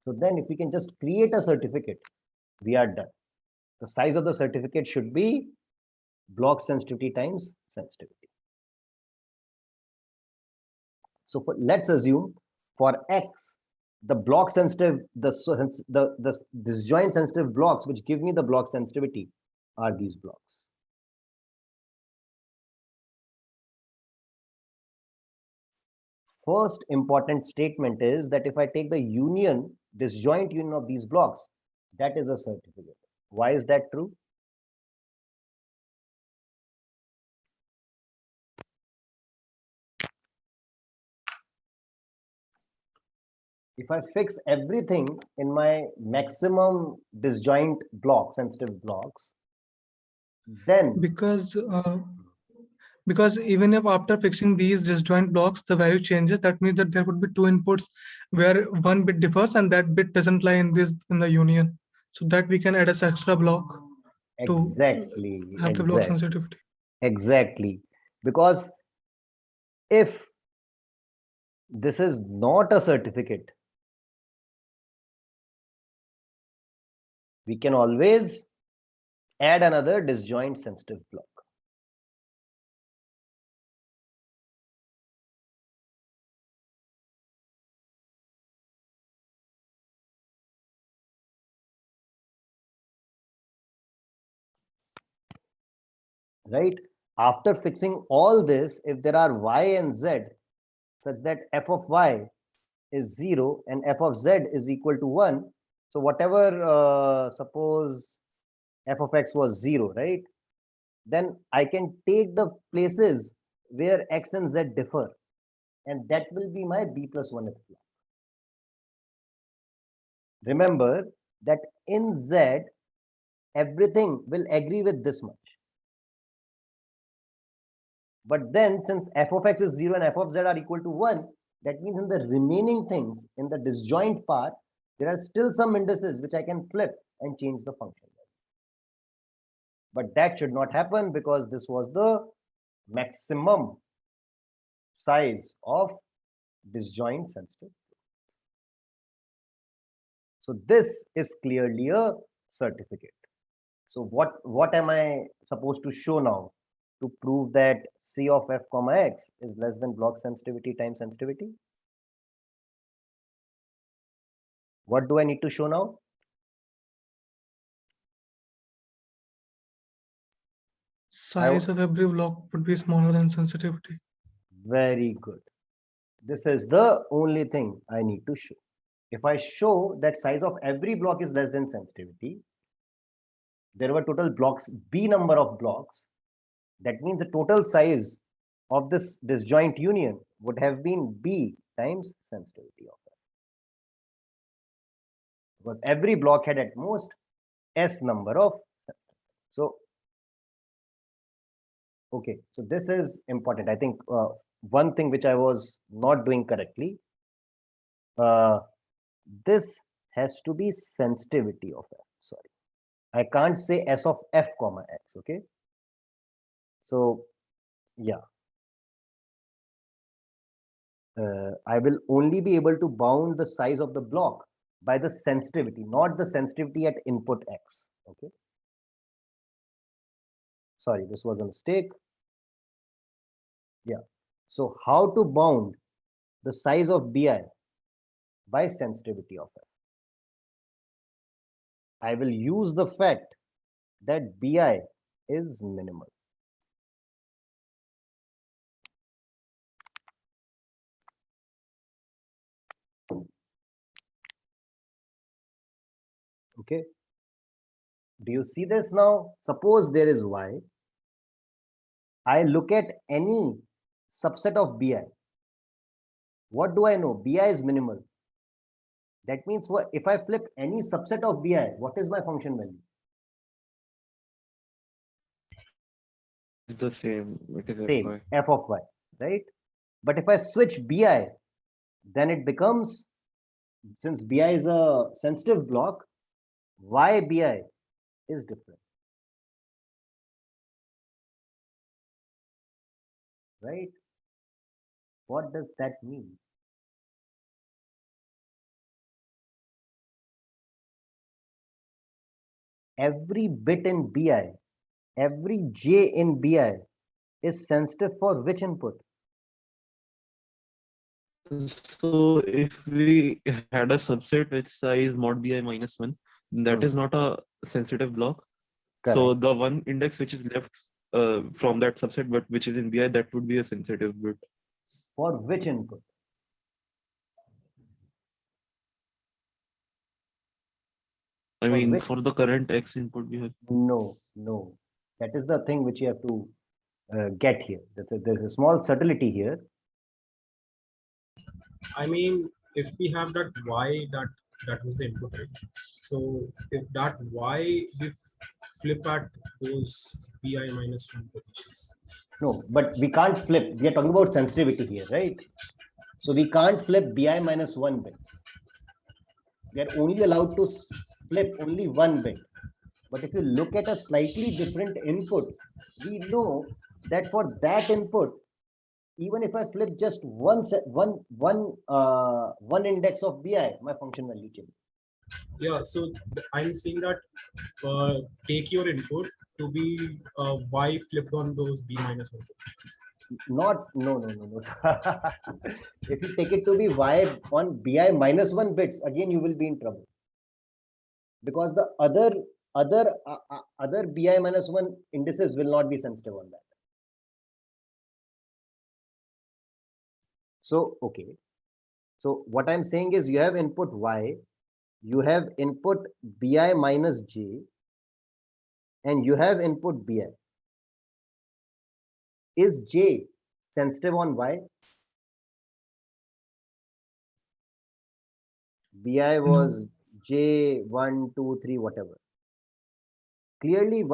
So then if we can just create a certificate, we are done. The size of the certificate should be block sensitivity times sensitivity. So let's assume for X, the block sensitive, the disjoint sensitive blocks which give me the block sensitivity are these blocks. First important statement is that if I take the union, disjoint union of these blocks, that is a certificate. Why is that true? If I fix everything in my maximum disjoint block, sensitive blocks, then because even if after fixing these disjoint blocks, the value changes, that means that there would be two inputs where one bit differs and that bit doesn't lie in the union. So that we can add as extra block to have the block sensitivity. Exactly. Because if this is not a certificate, we can always add another disjoint sensitive block. Right? After fixing all this, if there are y and z such that f of y is 0 and f of z is equal to 1, so whatever, suppose f of x was 0, right? Then I can take the places where x and z differ, and that will be my b plus 1th block. Remember that in z, everything will agree with this much. But then since f of x is 0 and f of z are equal to 1, that means in the remaining things, in the disjoint part, there are still some indices which I can flip and change the function. But that should not happen because this was the maximum size of disjoint sensitive. So this is clearly a certificate. So what am I supposed to show now to prove that C of f comma x is less than block sensitivity times sensitivity? What do I need to show now? Size of every block would be smaller than sensitivity. Very good. This is the only thing I need to show. If I show that size of every block is less than sensitivity, there were total blocks, B number of blocks. That means the total size of this disjoint union would have been B times sensitivity of F. Because every block had at most S number of. So, okay, so this is important. I think one thing which I was not doing correctly, this has to be sensitivity of F. Sorry, I can't say S of F comma X. Okay, so yeah, I will only be able to bound the size of the block by the sensitivity, not the sensitivity at input X. Okay, sorry, this was a mistake. Yeah, so how to bound the size of BI by sensitivity of F? I will use the fact that BI is minimal. Okay. Do you see this now? Suppose there is Y. I look at any subset of BI. What do I know? BI is minimal. That means if I flip any subset of BI, what is my function value? It's the same. It is Same, Fy. F of Y, right? But if I switch BI, then it becomes, since BI is a sensitive block, why BI is different, right? What does that mean? Every bit in BI, every J in BI is sensitive for which input? So if we had a subset which size mod bi minus 1, that is not a sensitive block. So Correct. the one index which is left from that subset, but which is in bi, that would be a sensitive bit. For which input? I For mean, which? for the current x input we have. No, no. That is the thing which you have to get here. There's a small subtlety here. I mean, if we have that y that was the input, right? So if that y we flip at those bi minus 1 positions. No, but we can't flip. We are talking about sensitivity here, right? So we can't flip BI minus 1 bits. We are only allowed to flip only 1 bit. But if you look at a slightly different input, we know that for that input, even if I flip just one index of BI, my function value changes. Yeah, so I'm saying that take your input to be y flipped on those b minus 1 positions. Not, no. If you take it to be Y on BI minus 1 bits, again you will be in trouble. Because the other BI minus 1 indices will not be sensitive on that. So, okay. So what I'm saying is you have input Y, you have input BI minus J, and you have input BI. Is J sensitive on Y? BI was J 1, 2, 3, whatever. Clearly,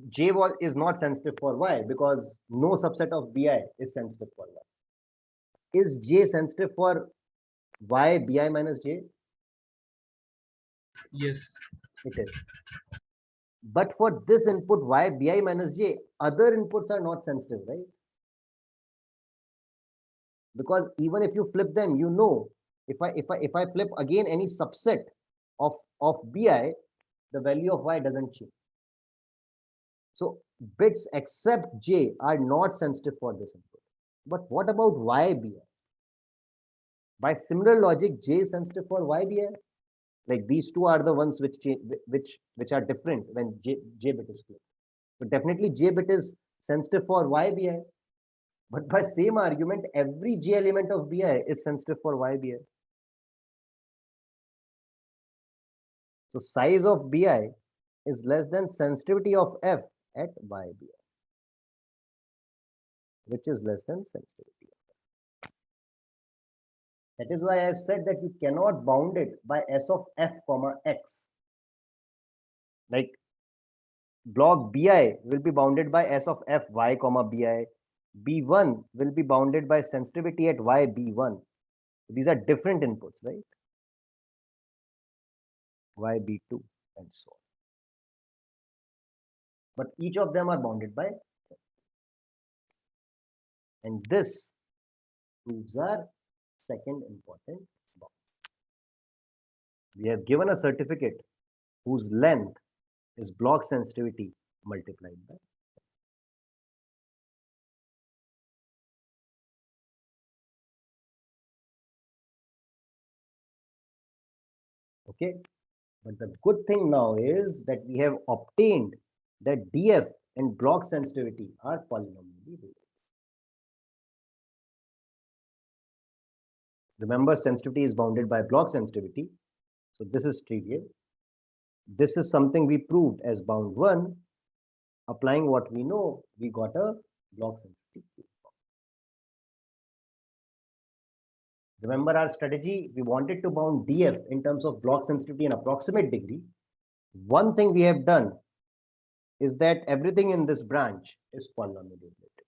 J is not sensitive for Y because no subset of BI is sensitive for Y. Is J sensitive for Y BI minus J? Yes. It is. But for this input Y BI minus J, other inputs are not sensitive, right? Because even if you flip them, you know, if I flip again any subset of BI, the value of Y doesn't change. So bits except J are not sensitive for this input. But what about YBI? By similar logic, J is sensitive for YBI. Like these two are the ones which are different when J bit is flipped. So definitely J bit is sensitive for YBI. But by same argument, every J element of BI is sensitive for YBI. So size of BI is less than sensitivity of F at YBI. which is less than sensitivity. That is why I said that you cannot bound it by S of f comma x. Like block BI will be bounded by S of f y comma BI. B1 will be bounded by sensitivity at y B1. These are different inputs, right? Y B2 and so on. But each of them are bounded by, and this proves our second important bound. We have given a certificate whose length is block sensitivity multiplied by. Okay, but the good thing now is that we have obtained that DF and block sensitivity are polynomially related. Remember, sensitivity is bounded by block sensitivity. So this is trivial. This is something we proved as bound 1. Applying what we know, we got a block sensitivity. Remember our strategy, we wanted to bound DF in terms of block sensitivity and approximate degree. One thing we have done is that everything in this branch is polynomially related.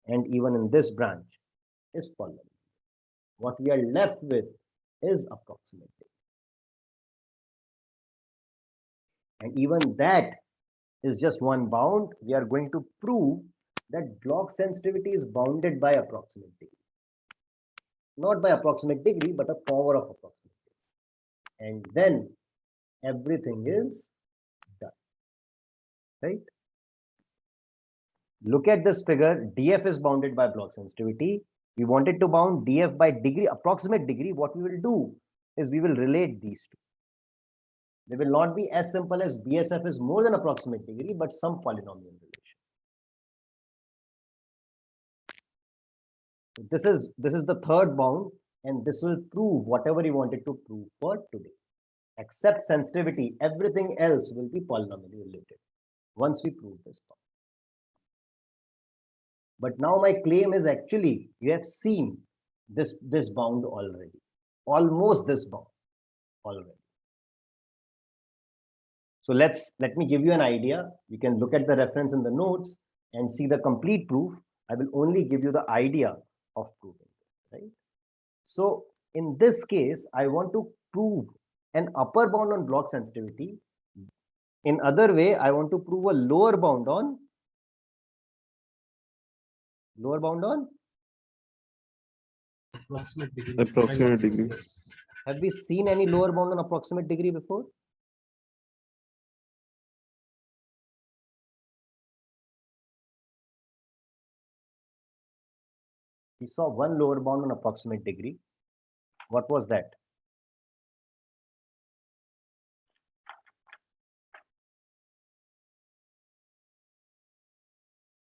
And even in this branch is polynomial. What we are left with is approximate degree. And even that is just one bound. We are going to prove that block sensitivity is bounded by approximate degree. Not by approximate degree, but a power of approximate degree. And then everything is done, right? Look at this figure. DF is bounded by block sensitivity. We wanted to bound DF by degree, approximate degree. What we will do is we will relate these two. They will not be as simple as BSF is more than approximate degree, but some polynomial relation. This is the third bound, and this will prove whatever you wanted to prove for today. Except sensitivity, everything else will be polynomially related once we prove this bound. But now my claim is actually you have seen this bound already, almost this bound already. So let me give you an idea. You can look at the reference in the notes and see the complete proof. I will only give you the idea of proving this, right? So in this case, I want to prove an upper bound on block sensitivity. In other way, I want to prove a lower bound on Approximate degree. Approximate degree. Have we seen any lower bound on approximate degree before? We saw one lower bound on approximate degree. What was that?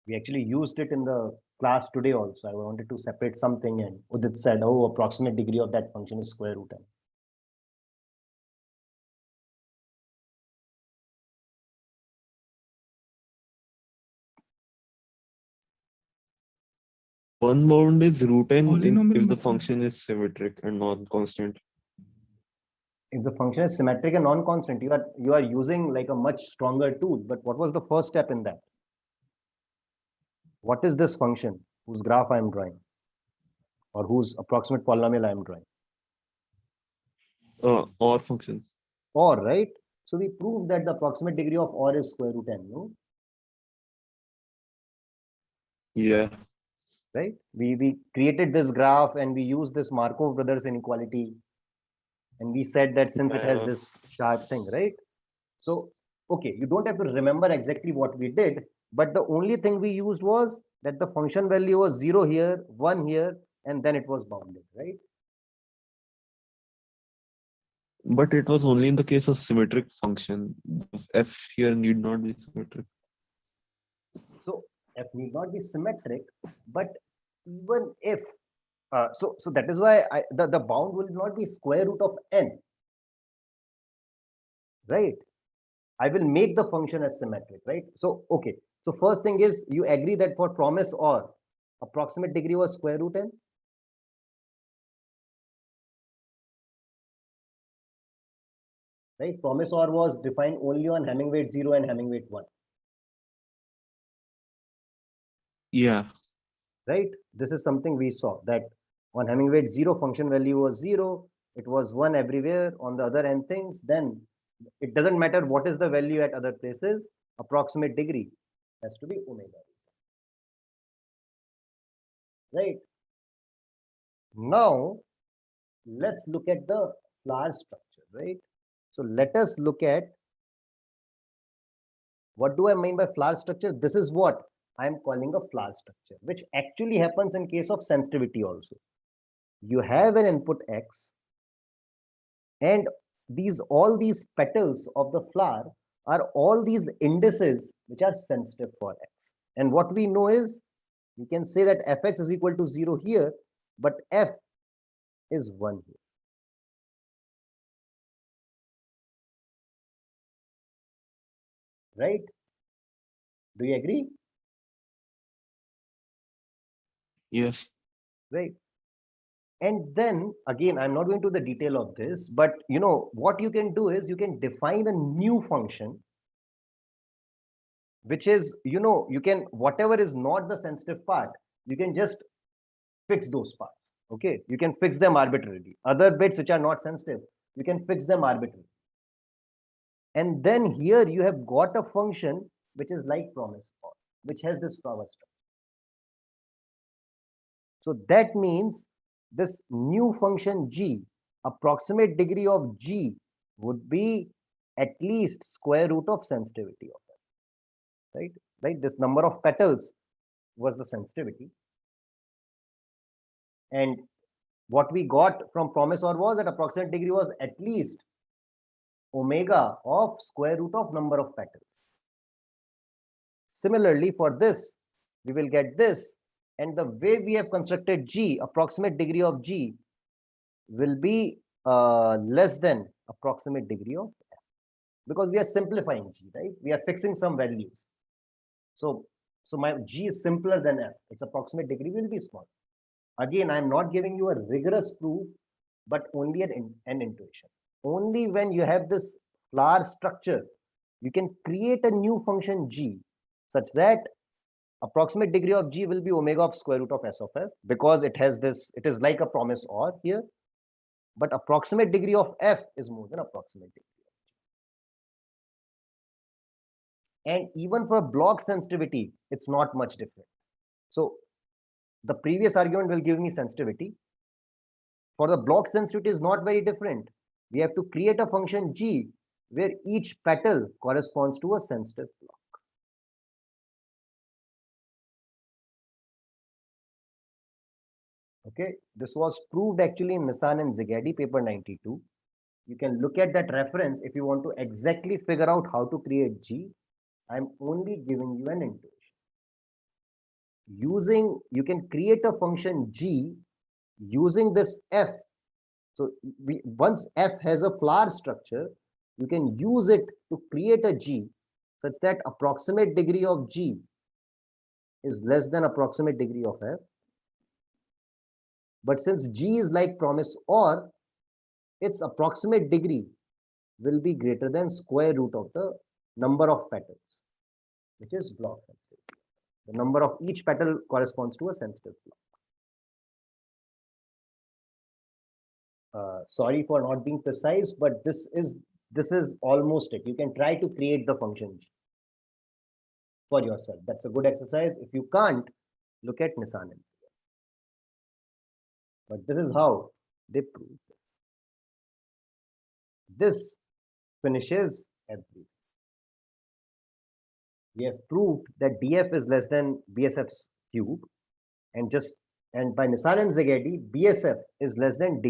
We actually used it in the class today also. I wanted to separate something and Udit said, oh, approximate degree of that function is square root n. One bound is root n Polynomial if the method. function is symmetric and non-constant. If the function is symmetric and non-constant, you are using like a much stronger tool. But what was the first step in that? What is this function whose graph I am drawing, or whose approximate polynomial I am drawing? Or function. Or, right? So we proved that the approximate degree of or is square root n, no? Yeah. Right? We created this graph and we used this Markov brothers inequality. And we said that since it has Yeah. this sharp thing, right? So, okay, you don't have to remember exactly what we did, but the only thing we used was that the function value was 0 here, 1 here, and then it was bounded, right? But it was only in the case of symmetric function. F here need not be symmetric. So f need not be symmetric, but even if so that is why the bound will not be square root of n, right? I will make the function as symmetric, right? So okay, so first thing is you agree that for promise or approximate degree was square root n. Right? Promise OR was defined only on Hamming weight 0 and Hamming weight 1. Yeah. Right? This is something we saw that on Hamming weight 0, function value was 0. It was 1 everywhere. On the other end things, then it doesn't matter what is the value at other places, approximate degree has to be omega. Right? Now, let's look at the flower structure, right? So let us look at, what do I mean by flower structure? This is what I am calling a flower structure, which actually happens in case of sensitivity also. You have an input X, and all these petals of the flower are all these indices which are sensitive for X. And what we know is, we can say that Fx is equal to 0 here, but F is 1 here. Right? Do you agree? Yes. Right? And then again, I'm not going to the detail of this, but you know what you can do is you can define a new function, which is, you know, you can, whatever is not the sensitive part, you can just fix those parts. Okay, you can fix them arbitrarily. Other bits which are not sensitive, you can fix them arbitrarily. And then here you have got a function which is like promise OR, which has this flower structure. So that means this new function g, approximate degree of g would be at least square root of sensitivity of it, right? Right? This number of petals was the sensitivity. And what we got from promise OR was that approximate degree was at least omega of square root of number of petals. Similarly, for this, we will get this, and the way we have constructed g, approximate degree of g, will be less than approximate degree of f, because we are simplifying g, right? We are fixing some values. So my g is simpler than f. Its approximate degree will be small. Again, I am not giving you a rigorous proof, but only an intuition. Only when you have this flower structure, you can create a new function g such that approximate degree of g will be omega of square root of s of f, because it has this, it is like a promise OR here, but approximate degree of f is more than approximate degree of g. And even for block sensitivity, it's not much different. So the previous argument will give me sensitivity. For the block sensitivity is not very different. We have to create a function g where each petal corresponds to a sensitive block. Okay, this was proved actually in Nissan and Zagady, paper 92. You can look at that reference if you want to exactly figure out how to create g. I'm only giving you an intuition. You can create a function g using this f. So once f has a flower structure, you can use it to create a g such that approximate degree of g is less than approximate degree of f. But since g is like promise OR, its approximate degree will be greater than square root of the number of petals, which is block sensitivity. The number of each petal corresponds to a sensitive block. Sorry for not being precise, but this is almost it. You can try to create the function g for yourself. That's a good exercise. If you can't, look at Nissan. But this is how they prove this. This finishes everything. We have proved that df is less than BSF's cube, and by Nissan and Zagady, BSF is less than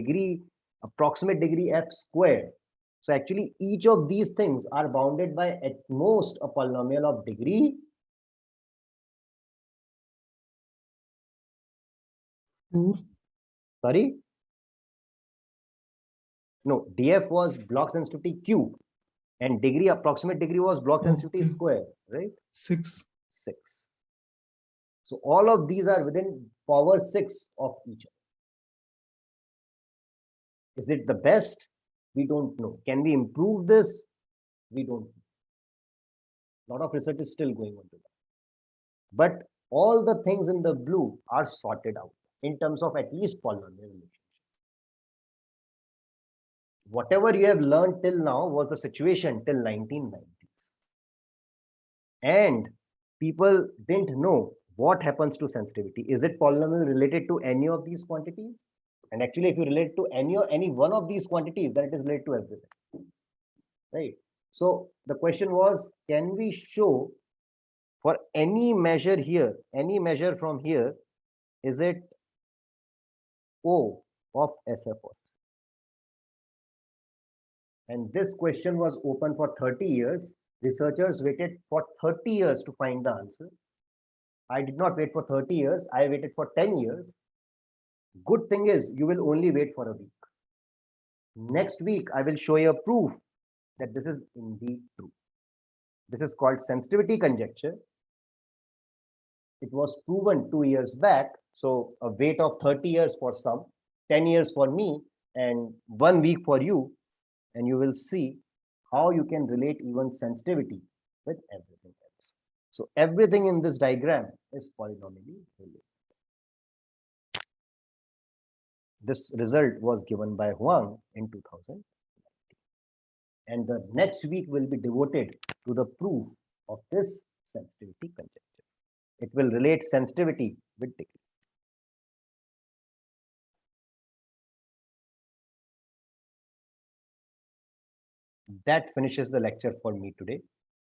approximate degree f squared. So actually, each of these things are bounded by at most a polynomial of degree. Sorry? No, df was block sensitivity cube, and approximate degree was block sensitivity Okay. square, right? 6. 6. So all of these are within power 6 of each other. Is it the best? We don't know. Can we improve this? We don't know. A lot of research is still going on to that. But all the things in the blue are sorted out in terms of at least polynomial relationship. Whatever you have learned till now was the situation till 1990s. And people didn't know what happens to sensitivity. Is it polynomial related to any of these quantities? And actually, if you relate to any one of these quantities, then it is related to everything. Right? So the question was, can we show for any measure here, any measure from here, is it O of SFO? And this question was open for 30 years. Researchers waited for 30 years to find the answer. I did not wait for 30 years. I waited for 10 years. Good thing is, you will only wait for a week. Next week, I will show you a proof that this is indeed true. This is called sensitivity conjecture. It was proven 2 years back. So a wait of 30 years for some, 10 years for me, and 1 week for you. And you will see how you can relate even sensitivity with everything else. So everything in this diagram is polynomially related. This result was given by Huang in 2000. And the next week will be devoted to the proof of this sensitivity conjecture. It will relate sensitivity with decay. That finishes the lecture for me today.